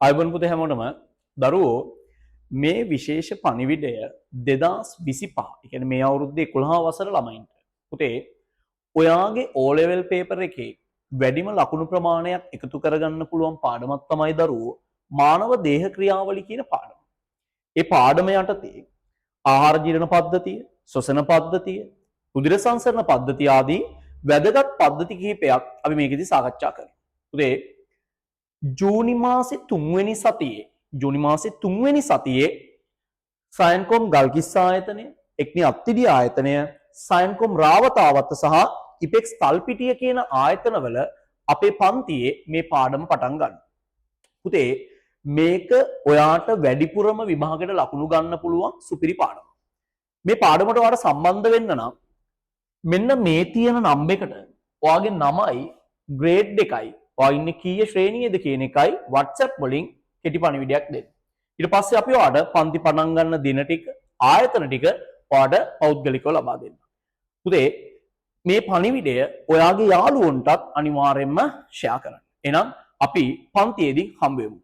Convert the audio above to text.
අයබන් පුතේ හැමෝටම දරුවෝ මේ විශේෂ පණිවිඩය 2025 ඒ කියන්නේ මේ අවුරුද්දේ 11 වසර ළමයින්ට පුතේ ඔයාගේ O level paper එකේ වැඩිම ලකුණු ප්‍රමාණයක් එකතු කරගන්න පුළුවන් පාඩමක් තමයි දරුවෝ මානව දේහ ක්‍රියාවලි කියන පාඩම. ඒ පාඩම යටතේ ආහාර ජීර්ණ පද්ධතිය, ශ්වසන පද්ධතිය, රුධිර සංසරණ පද්ධතිය ආදී වැදගත් පද්ධති කිහිපයක් අපි මේකෙදි සාකච්ඡා කරමු. පුතේ ජූනි මාසේ 3 වෙනි සතියේ සයන්කොම් ගල්කිස්ස ආයතනය, එක්නි අත්තිඩි ආයතනය, සයන්කොම් රාවතාවත්ත සහ ඉපෙක්ස් තල්පිටිය කියන ආයතනවල අපේ පන්තියේ මේ පාඩම පටන් ගන්න. පුතේ මේක ඔයාට වැඩිපුරම විභාගයට ලකුණු ගන්න පුළුවන් සුපිරි පාඩමක්. මේ පාඩමට ඔයාට සම්බන්ධ වෙන්න නම් මෙන්න මේ තියෙන නම් එකට ඔයාගේ නමයි ග්‍රේඩ් එකයි ඔයා ඉන්නේ කීයේ ශ්‍රේණියේද කියන එකයි WhatsApp වලින් කෙටි පණිවිඩයක් දෙන්න. ඊට පස්සේ අපි ඔයාට පන්ති පටන් ගන්න දින ටික ආයතන ටික ඔයාට පෞද්ගලිකව ලබා දෙන්න. පුතේ මේ පණිවිඩය ඔයාගේ යාළුවන්ටත් අනිවාර්යයෙන්ම ෂෙයා කරන්න. එහෙනම් අපි පන්තියේදී හම්බ වෙමු.